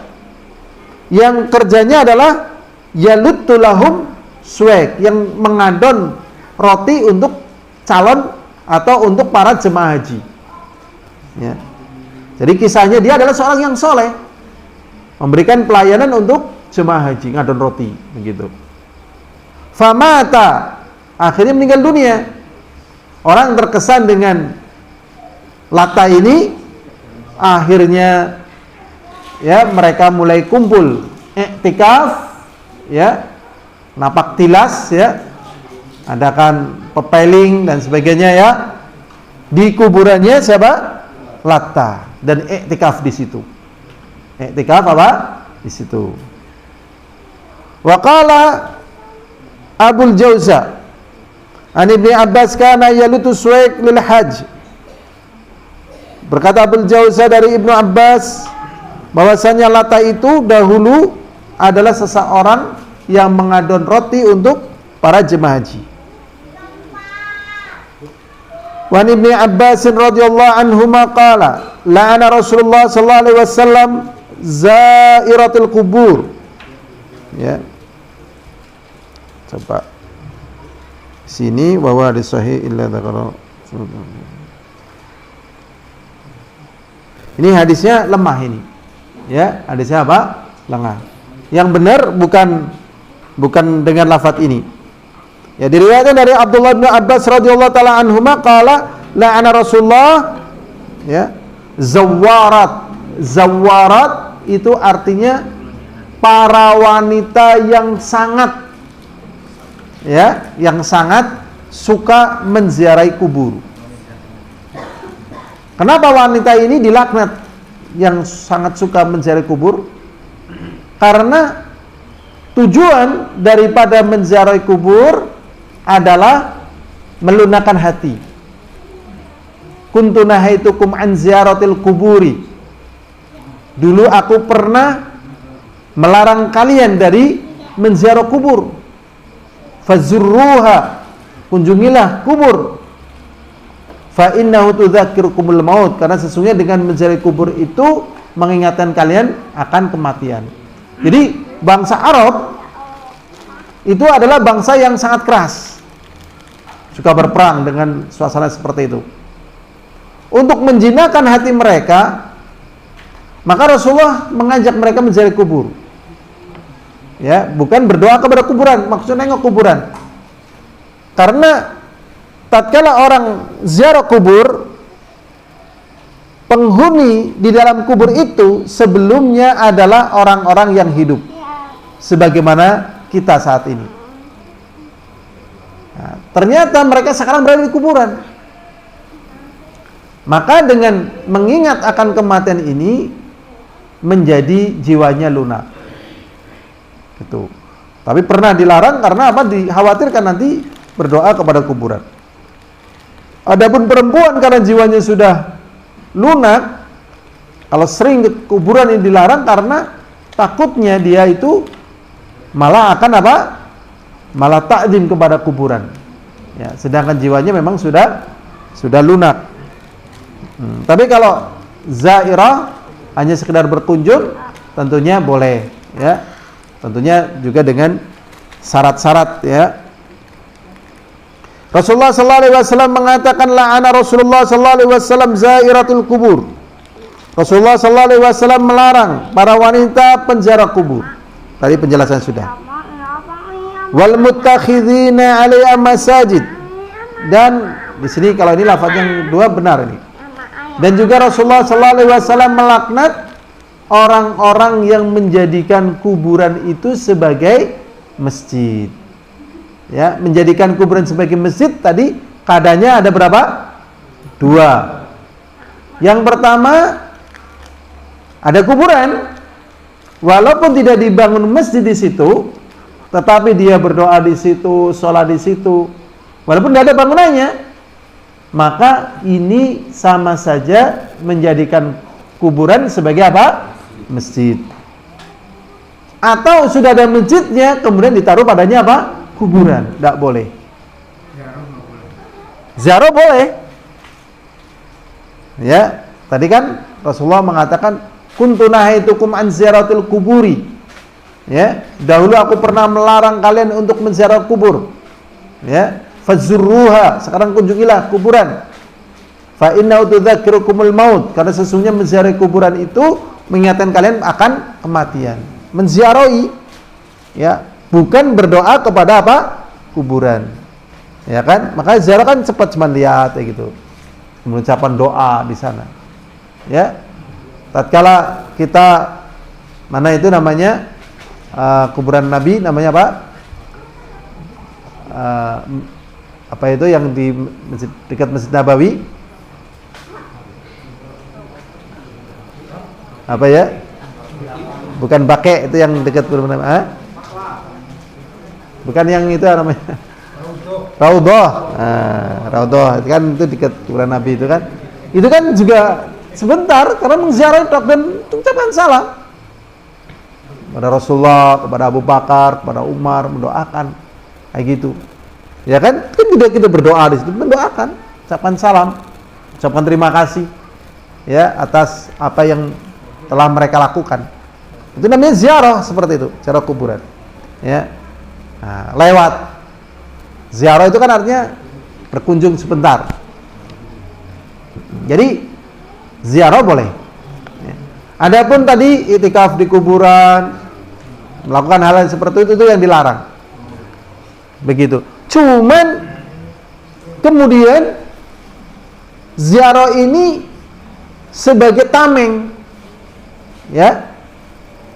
yang kerjanya adalah yaluttu lahum Suwaik, yang mengadon roti untuk calon atau untuk para jemaah haji, ya. Jadi kisahnya dia adalah seorang yang soleh, memberikan pelayanan untuk jemaah haji, ngadon roti begitu. Famata, akhirnya meninggal dunia. Orang terkesan dengan Lata ini, akhirnya, ya, mereka mulai kumpul iktikaf, ya, napak tilas, ya, adakan pepeling dan sebagainya, ya, di kuburannya siapa? Lata. dan i'tikaf di situ. I'tikaf apa? Di situ. Wa qala Abul Jauza an Ibnu Abbas kana yalutu suwaik lil hajj. Berkata Abul Jauza dari Ibnu Abbas bahwasanya Lata itu dahulu adalah seseorang yang mengadon roti untuk para jemaah haji. Wa Ibnu Abbas radhiyallahu anhuma qala la'ana Rasulullah sallallahu alaihi wasallam zairatul kubur. Ya. Coba sini bahwa di sahih illa dzakara. Ini hadisnya lemah ini. Ya, hadisnya apa? Lemah. Yang benar bukan dengan lafaz ini. Ya, diriwayatkan dari Abdullah bin Abbas radhiyallahu taala anhuma qala la'ana Rasulullah ya zawarat itu artinya para wanita yang sangat suka menziarahi kubur. Kenapa wanita ini dilaknat yang sangat suka menziarahi kubur? Karena tujuan daripada menziarahi kubur adalah melunakkan hati. Kuntu nahaitukum an ziyaratil kuburi. Dulu aku pernah melarang kalian dari menziarah kubur. Fazurruha, kunjungilah kubur. Fa innahu tudzakirukumul maut, karena sesungguhnya dengan menziarahi kubur itu mengingatkan kalian akan kematian. Jadi bangsa Arab itu adalah bangsa yang sangat keras, suka berperang dengan suasana seperti itu. Untuk menjinakkan hati mereka, maka Rasulullah mengajak mereka menziarahi kubur. Ya, bukan berdoa kepada kuburan, maksudnya nengok kuburan. Karena tatkala orang ziarah kubur, penghuni di dalam kubur itu sebelumnya adalah orang-orang yang hidup, sebagaimana kita saat ini. Nah, ternyata mereka sekarang berada di kuburan. Maka dengan mengingat akan kematian ini, menjadi jiwanya lunak. Gitu. Tapi pernah dilarang karena apa? Dikhawatirkan nanti berdoa kepada kuburan. Adapun perempuan karena jiwanya sudah lunak, kalau sering ke kuburan ini dilarang karena takutnya dia itu malah akan apa? Malah takzim kepada kuburan. Ya, sedangkan jiwanya memang sudah lunak. Tapi kalau zairah hanya sekedar berkunjung, tentunya boleh, ya. Tentunya juga dengan syarat-syarat, ya. Rasulullah sallallahu alaihi wasallam mengatakan la'ana Rasulullah sallallahu alaihi wasallam zairatul kubur. Rasulullah sallallahu alaihi wasallam melarang para wanita penziarah kubur. Tadi penjelasan sudah. Wal muttakhidina 'alaiha masajid. Dan di sini kalau ini lafaz yang dua benar ini. Dan juga Rasulullah sallallahu alaihi wasallam melaknat orang-orang yang menjadikan kuburan itu sebagai masjid. Ya, menjadikan kuburan sebagai masjid tadi kadanya ada berapa? Dua. Yang pertama, ada kuburan, walaupun tidak dibangun masjid di situ, tetapi dia berdoa di situ, sholat di situ, walaupun tidak ada bangunannya, maka ini sama saja menjadikan kuburan sebagai apa? Masjid. Atau sudah ada masjidnya, kemudian ditaruh padanya apa? Kuburan. Tidak boleh. Ziarah boleh. Ya, tadi kan Rasulullah mengatakan kuntu nahaitukum an ziyaratil kuburi. Ya, dahulu aku pernah melarang kalian untuk menziarah kubur. Ya, fazurruha, sekarang kunjungilah kuburan. Fa innahu tudzakirukumul maut, karena sesungguhnya menziarahi kuburan itu mengingatkan kalian akan kematian. Menziarahi, ya, bukan berdoa kepada apa? Kuburan. Ya kan? Makanya ziarah kan cepat cuma lihat ya gitu. Mengucapkan doa di sana. Ya. Tatkala kita mana itu namanya kuburan Nabi namanya apa? Apa itu yang di masjid, dekat Masjid Nabawi? Apa ya? Bukan Baqi itu yang dekat kuburan Nabi. Bukan yang itu namanya. Raudhah. Raudhah itu kan itu dekat kuburan Nabi itu kan. Itu kan juga sebentar karena mengziarahi dan ucapkan salam kepada Rasulullah, kepada Abu Bakar, kepada Umar, mendoakan kayak gitu. Ya kan? Kan kita berdoa di situ, mendoakan, ucapkan salam, ucapkan terima kasih ya atas apa yang telah mereka lakukan. Itu namanya ziarah seperti itu, ziarah kuburan. Ya. Nah, lewat. Ziarah itu kan artinya berkunjung sebentar. Jadi ziarah boleh. Ya. Adapun tadi itikaf di kuburan, melakukan hal yang seperti itu yang dilarang. Begitu. Cuman kemudian ziarah ini sebagai tameng, ya,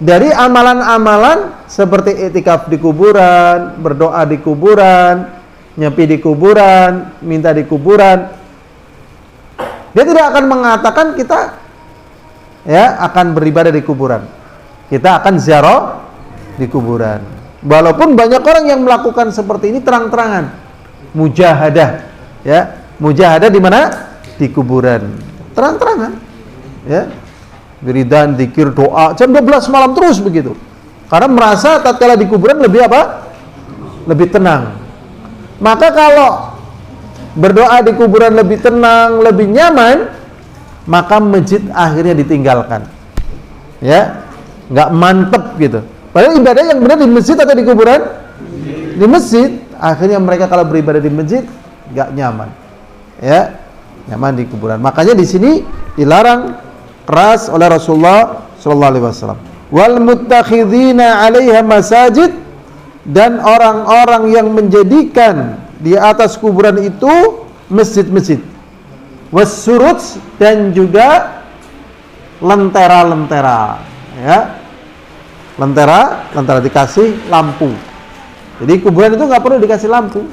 dari amalan-amalan seperti itikaf di kuburan, berdoa di kuburan, nyepi di kuburan, minta di kuburan. Dia tidak akan mengatakan kita ya akan beribadah di kuburan. Kita akan ziarah di kuburan. Walaupun banyak orang yang melakukan seperti ini terang-terangan, mujahadah, ya, mujahadah di mana? Di kuburan, terang-terangan, ya, wiridan, zikir, doa, jam 12 malam terus begitu, karena merasa tatkala di kuburan lebih apa? Lebih tenang. Maka kalau berdoa di kuburan lebih tenang, lebih nyaman, maka masjid akhirnya ditinggalkan, ya, nggak mantep gitu. Padahal ibadah yang benar di masjid atau di kuburan? Di masjid. Akhirnya mereka kalau beribadah di masjid nggak nyaman, ya, nyaman di kuburan. Makanya di sini dilarang keras oleh Rasulullah Sallallahu Alaihi Wasallam. Wal muttakhidina 'alaiha masajid, dan orang-orang yang menjadikan di atas kuburan itu masjid-masjid. Wassuruj, dan juga lentera-lentera, ya. Lentera dikasih lampu. Jadi kuburan itu nggak perlu dikasih lampu,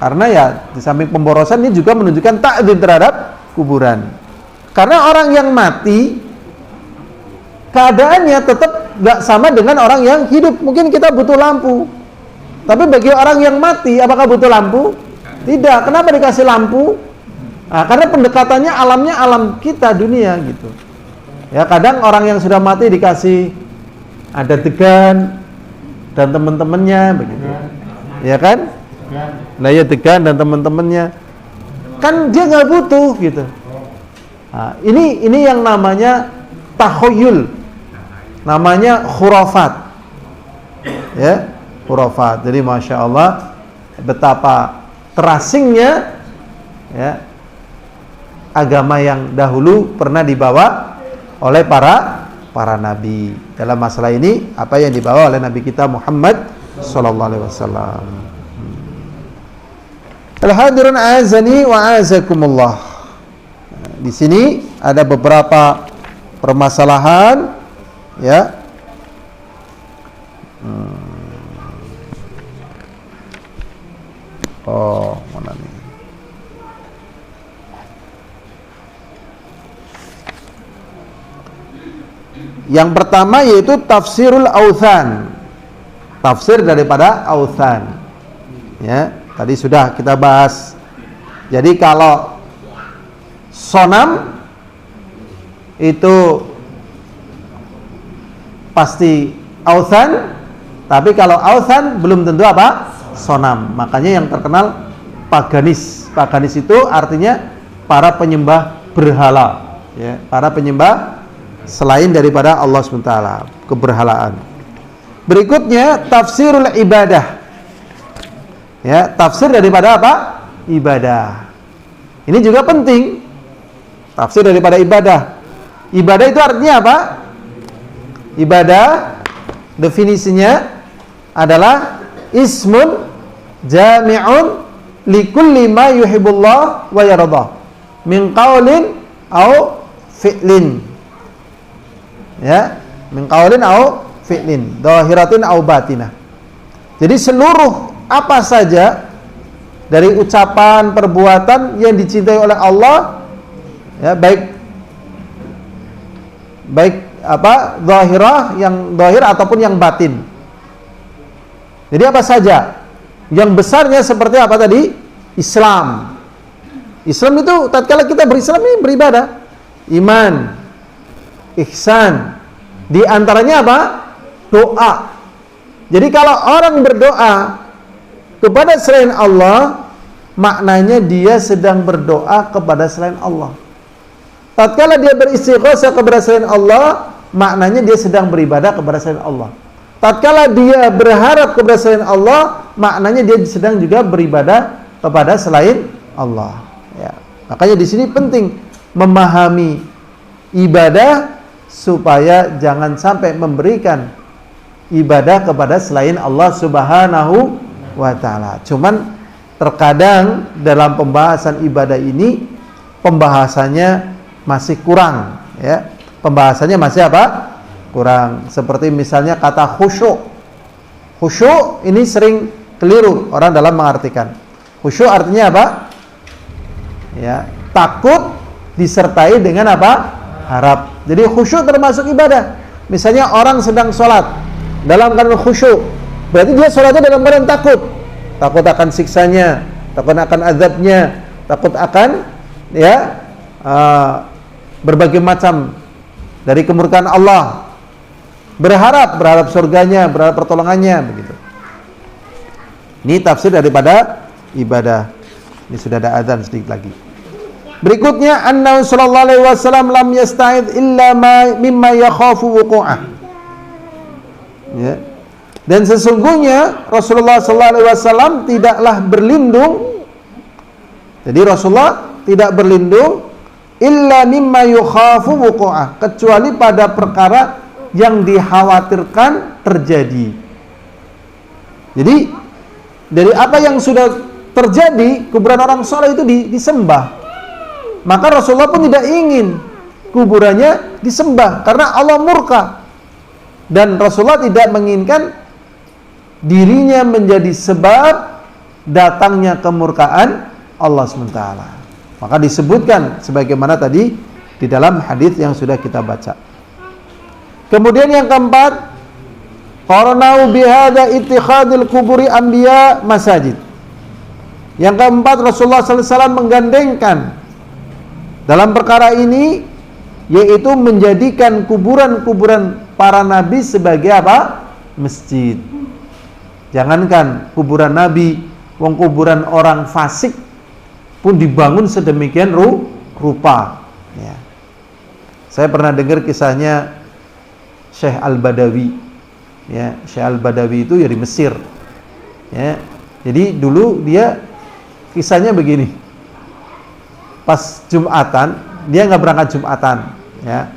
karena ya di samping pemborosan ini juga menunjukkan ta'dzim terhadap kuburan. Karena orang yang mati keadaannya tetap nggak sama dengan orang yang hidup. Mungkin kita butuh lampu, tapi bagi orang yang mati apakah butuh lampu? Tidak. Kenapa dikasih lampu? Nah, karena pendekatannya alamnya alam kita, dunia gitu. Ya, kadang orang yang sudah mati dikasih ada Degan dan teman-temannya begitu, ya kan? Nah ya, Degan dan teman-temannya, kan dia nggak butuh gitu. Nah, ini yang namanya takhayul, namanya khurafat, ya, khurafat. Jadi masya Allah betapa terasingnya, ya, agama yang dahulu pernah dibawa oleh para nabi. Dalam masalah ini apa yang dibawa oleh Nabi kita Muhammad sallallahu alaihi wasallam. Al-hadirun azani wa azakumullah. Di sini ada beberapa permasalahan, ya. Oh, mana nih? Yang pertama yaitu tafsirul authan, tafsir daripada authan, ya, tadi sudah kita bahas. Jadi kalau sonam itu pasti authan, tapi kalau authan belum tentu apa? Sonam. Makanya yang terkenal paganis. Paganis itu artinya para penyembah berhala, ya, para penyembah selain daripada Allah SWT, keberhalaan. Berikutnya tafsirul ibadah, ya, tafsir daripada apa? Ibadah. Ini juga penting, tafsir daripada ibadah. Ibadah itu artinya apa? Ibadah definisinya adalah ismun jami'un likulli ma yuhibbullah wa yardah min qaulin au fi'lin, ya, min qaulin au fi'lin, dhahiratin au batinah. Jadi seluruh apa saja dari ucapan, perbuatan yang dicintai oleh Allah, ya, baik baik zahirah, yang zahir ataupun yang batin. Jadi apa saja? Yang besarnya seperti apa tadi? Islam. Islam itu tatkala kita berislam ini beribadah, iman, ihsan. Di antaranya apa? Doa. Jadi kalau orang berdoa kepada selain Allah, maknanya dia sedang berdoa kepada selain Allah. Tatkala dia beristighatsah kepada selain Allah, maknanya dia sedang beribadah kepada selain Allah. Tatkala dia berharap kepada selain Allah, maknanya dia sedang juga beribadah kepada selain Allah. Ya. Makanya di sini penting memahami ibadah supaya jangan sampai memberikan ibadah kepada selain Allah Subhanahu wa ta'ala. Cuman terkadang dalam pembahasan ibadah ini pembahasannya masih kurang, ya. Pembahasannya masih apa? Kurang. Seperti misalnya kata khusyuk. Khusyuk ini sering keliru orang dalam mengartikan. Khusyuk artinya apa? Ya, takut disertai dengan apa? Harap. Jadi khusyuk termasuk ibadah. Misalnya orang sedang sholat dalam keadaan khusyuk, berarti dia sholatnya dalam keadaan takut. Takut akan siksanya, takut akan azabnya, takut akan berbagai macam dari kemurkaan Allah. Berharap surganya, berharap pertolongannya, begitu. Ini tafsir daripada ibadah. Ini sudah ada azan sedikit lagi. Berikutnya, annahu sallallahu alaihi wasallam lam yasta'id illa mimma yakhafu wuqu'ah. Ya. Dan sesungguhnya Rasulullah sallallahu alaihi wasallam tidaklah berlindung. Jadi Rasulullah tidak berlindung illa mimma yakhafu wuqu'ah, kecuali pada perkara yang dikhawatirkan terjadi. Jadi dari apa yang sudah terjadi, kuburan orang soleh itu disembah. Maka Rasulullah pun tidak ingin kuburannya disembah karena Allah murka. Dan Rasulullah tidak menginginkan dirinya menjadi sebab datangnya kemurkaan Allah SWT. Maka disebutkan sebagaimana tadi di dalam hadis yang sudah kita baca. Kemudian yang keempat, qaranau bihadza ittikhadil kuburi anbiya masajid. Yang keempat, Rasulullah sallallahu alaihi wasallam menggandengkan dalam perkara ini, yaitu menjadikan kuburan-kuburan para nabi sebagai apa? Masjid. Jangankan kuburan nabi, wong kuburan orang fasik pun dibangun sedemikian rupa. Ya. Saya pernah dengar kisahnya Syekh Al-Badawi. Ya, Syekh Al-Badawi itu ya di Mesir. Ya. Jadi dulu dia kisahnya begini. Pas Jumatan, dia nggak berangkat Jumatan, ya.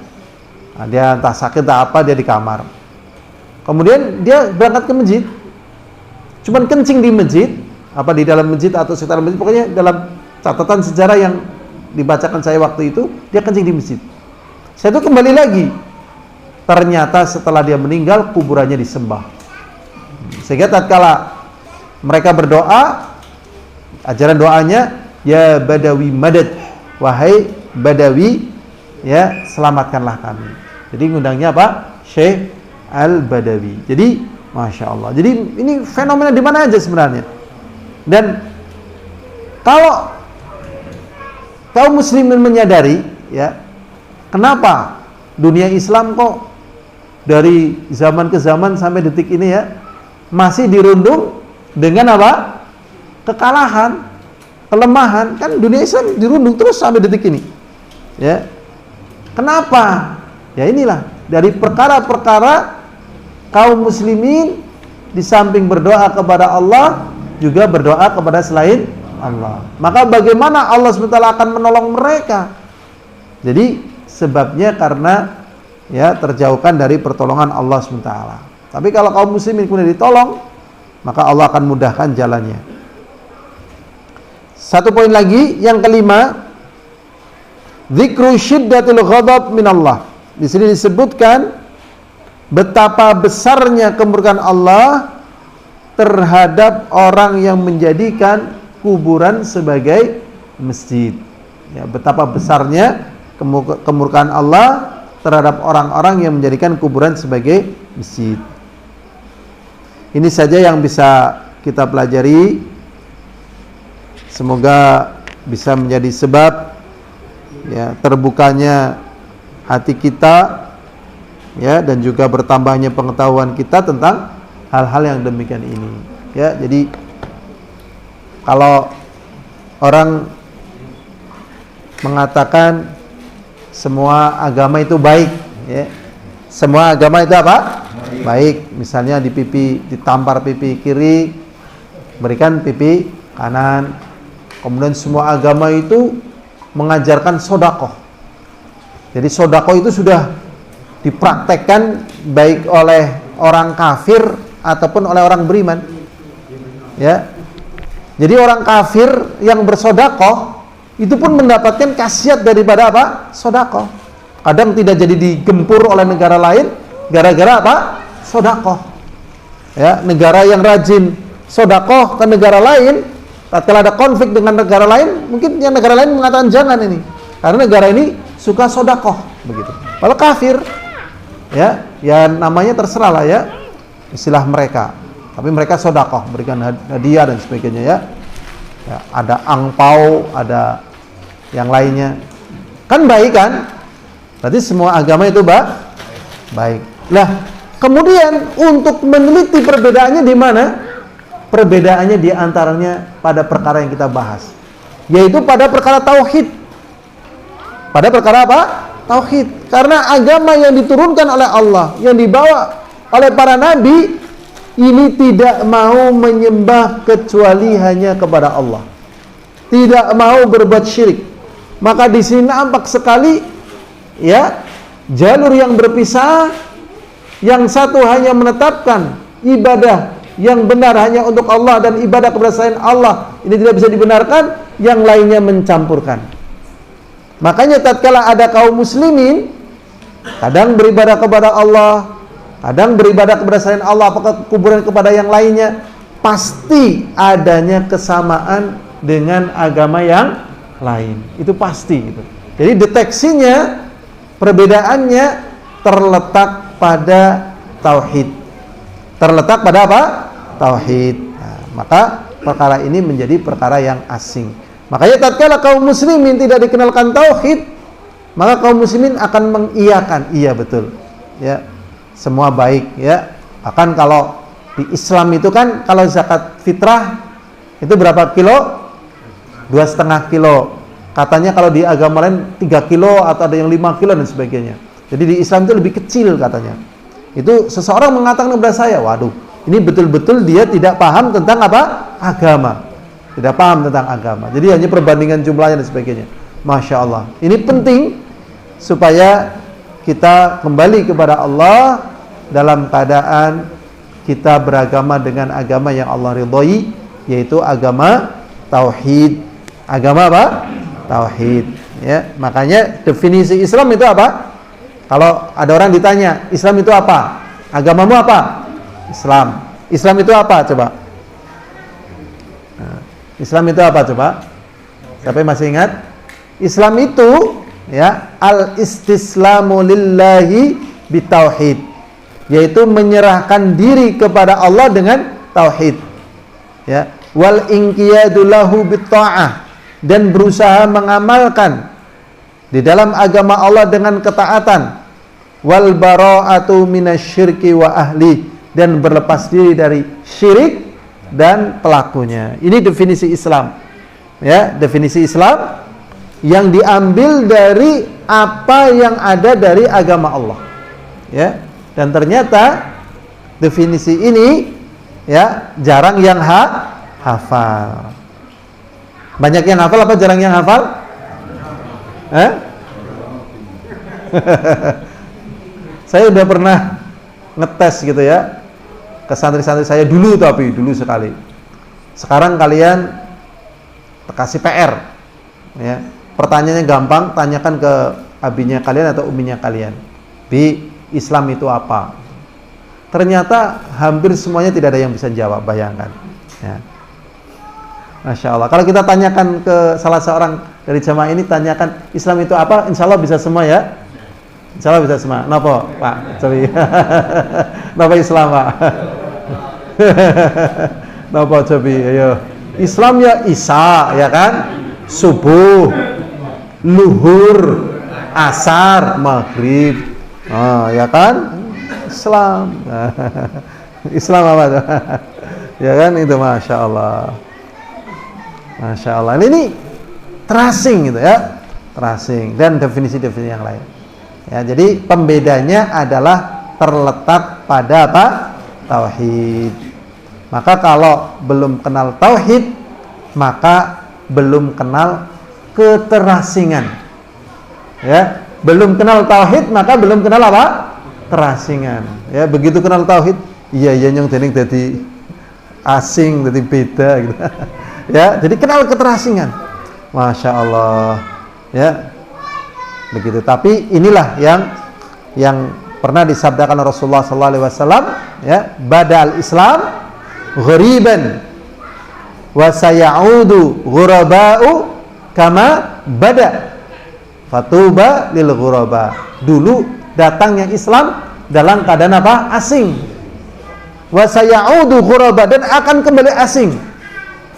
Nah, dia entah sakit entah apa, dia di kamar. Kemudian dia berangkat ke masjid. Cuman kencing di masjid, apa di dalam masjid atau sekitar masjid, pokoknya dalam catatan sejarah yang dibacakan saya waktu itu, dia kencing di masjid. Saya itu kembali lagi. Ternyata setelah dia meninggal, kuburannya disembah. Sehingga tatkala mereka berdoa, ajaran doanya, ya Badawi madad, wahai Badawi, ya selamatkanlah kami. Jadi ngundangnya apa? Syekh Al-Badawi. Jadi Masya Allah. Jadi ini fenomena di mana aja sebenarnya. Dan kalau kaum muslimin menyadari, ya, kenapa dunia Islam kok dari zaman ke zaman sampai detik ini ya masih dirundung dengan apa? Kekalahan, kelemahan. Kan dunia Islam dirundung terus sampai detik ini. Ya. Kenapa? Ya inilah dari perkara-perkara kaum muslimin di samping berdoa kepada Allah juga berdoa kepada selain Allah. Maka bagaimana Allah SWT akan menolong mereka? Jadi sebabnya karena ya terjauhkan dari pertolongan Allah SWT. Tapi kalau kaum muslimin kemudian ditolong, maka Allah akan mudahkan jalannya. Satu poin lagi, yang kelima, dzikru syiddatil ghadab minallah. Di sini disebutkan betapa besarnya kemurkaan Allah terhadap orang yang menjadikan kuburan sebagai masjid. Ya, betapa besarnya kemurkaan Allah terhadap orang-orang yang menjadikan kuburan sebagai masjid. Ini saja yang bisa kita pelajari. Semoga bisa menjadi sebab ya terbukanya hati kita ya, dan juga bertambahnya pengetahuan kita tentang hal-hal yang demikian ini ya. Jadi kalau orang mengatakan semua agama itu baik ya, semua agama itu apa? Baik. Misalnya di pipi, ditampar pipi kiri, berikan pipi kanan. Kemudian semua agama itu mengajarkan sodakoh. Jadi sodakoh itu sudah dipraktekkan baik oleh orang kafir ataupun oleh orang beriman. Ya. Jadi orang kafir yang bersodakoh itu pun mendapatkan khasiat daripada apa? Sodakoh. Kadang tidak jadi digempur oleh negara lain gara-gara apa? Sodakoh. Ya, negara yang rajin sodakoh ke negara lain, tatkala ada konflik dengan negara lain, mungkin yang negara lain mengatakan jangan ini, karena negara ini suka sodakoh, begitu. Kalau kafir, ya namanya terserah lah ya, istilah mereka. Tapi mereka sodakoh, berikan hadiah dan sebagainya ya. Ya, ada angpau, ada yang lainnya. Kan baik kan? Berarti semua agama itu baik. Lah, kemudian untuk meneliti perbedaannya di mana? Perbedaannya di antaranya pada perkara yang kita bahas, yaitu pada perkara tauhid. Pada perkara apa? Tauhid. Karena agama yang diturunkan oleh Allah, yang dibawa oleh para nabi, ini tidak mau menyembah kecuali hanya kepada Allah. Tidak mau berbuat syirik. Maka di sini nampak sekali ya, jalur yang berpisah. Yang satu hanya menetapkan ibadah yang benar hanya untuk Allah dan ibadah kepada selain Allah ini tidak bisa dibenarkan, yang lainnya mencampurkan. Makanya tatkala ada kaum muslimin kadang beribadah kepada Allah, kadang beribadah kepada selain Allah, apakah kuburan kepada yang lainnya, pasti adanya kesamaan dengan agama yang lain. Itu pasti gitu. Jadi deteksinya, perbedaannya terletak pada tauhid. Terletak pada apa? Tauhid. Nah, maka perkara ini menjadi perkara yang asing. Makanya tatkala kaum muslimin tidak dikenalkan tauhid, maka kaum muslimin akan mengiyakan, iya betul. Ya. Semua baik ya. Bahkan kalau di Islam itu kan kalau zakat fitrah itu berapa kilo? 2,5 kilo. Katanya kalau di agama lain 3 kilo atau ada yang 5 kilo dan sebagainya. Jadi di Islam itu lebih kecil katanya. Itu seseorang mengatakan kepada saya, waduh, ini betul-betul dia tidak paham tentang apa? Agama. Tidak paham tentang agama. Jadi hanya perbandingan jumlahnya dan sebagainya. Masya Allah. Ini penting supaya kita kembali kepada Allah dalam keadaan kita beragama dengan agama yang Allah ridhoi, yaitu agama tauhid. Agama apa? Tauhid. Ya, makanya definisi Islam itu apa? Kalau ada orang ditanya, Islam itu apa? Agamamu apa? Islam. Islam itu apa? Coba. Nah, Islam itu apa? Coba. Siapa yang masih ingat? Islam itu ya al-istislamu lillahi bitauhid, yaitu menyerahkan diri kepada Allah dengan tauhid. Ya, wal inqiyadu lahu bitta'ah, dan berusaha mengamalkan di dalam agama Allah dengan ketaatan, wal bara'atu minasyirki wa ahli, dan berlepas diri dari syirik dan pelakunya. Ini definisi Islam. Ya, definisi Islam yang diambil dari apa yang ada dari agama Allah. Ya, dan ternyata definisi ini ya jarang yang hafal. Banyak yang hafal apa jarang yang hafal? Saya udah pernah ngetes gitu ya ke santri-santri saya dulu, tapi dulu sekali. Sekarang kalian kasih PR ya. Pertanyaannya gampang, tanyakan ke abinya kalian atau uminya kalian. Bi, Islam itu apa? Ternyata hampir semuanya tidak ada yang bisa jawab, bayangkan ya. Masya Allah. Kalau kita tanyakan ke salah seorang dari jamaah ini, tanyakan Islam itu apa, insya Allah bisa semua ya. Insyaallah bisa semak. Napa, Pak? Cobi. Napa Islam, Pak? Napa cobi? Ayo. Islam ya Isya, ya kan? Subuh, luhur, asar, maghrib. Oh, ya kan? Islam. Islam apa tuh? Ya kan itu, Masya Allah. Masya Allah. Ini terasing gitu ya. Terasing dan definisi-definisi yang lain. Ya, jadi pembedanya adalah terletak pada apa? Tauhid. Maka kalau belum kenal tauhid, maka belum kenal keterasingan. Ya, belum kenal tauhid, maka belum kenal apa? Terasingan. Ya, begitu kenal tauhid, iya yang dening dadi asing, dadi beda gitu. Ya, jadi kenal keterasingan. Masya Allah. Ya, begitu. Tapi inilah yang pernah disabdakan Rasulullah SAW, ya, badal Islam ghariban wa sayaudu ghuraba'u kama bada fatuba lil ghuraba. Dulu datangnya Islam dalam keadaan apa? Asing. Wa sayaudu ghuraba, dan akan kembali asing.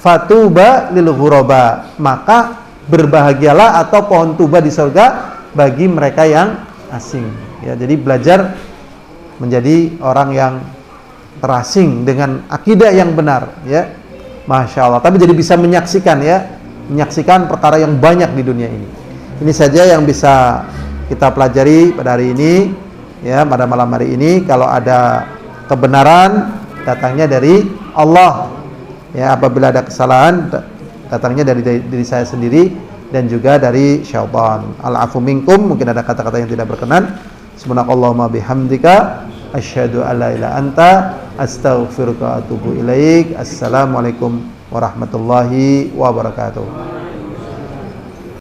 Fatuba lil ghuraba, maka berbahagialah atau pohon tuba di surga bagi mereka yang asing. Ya, jadi belajar menjadi orang yang terasing dengan akidah yang benar, ya. Masya Allah. Tapi jadi bisa menyaksikan, ya, menyaksikan perkara yang banyak di dunia ini. Ini saja yang bisa kita pelajari pada hari ini, ya, pada malam hari ini. Kalau ada kebenaran, datangnya dari Allah. Ya, apabila ada kesalahan, datangnya dari diri saya sendiri dan juga dari syaitan. Al-afu minkum, mungkin ada kata-kata yang tidak berkenan. Subhanakallahumma bihamdika asyhadu an la ilaha anta astaghfiruka wa atubu ilaik. Assalamualaikum warahmatullahi wabarakatuh.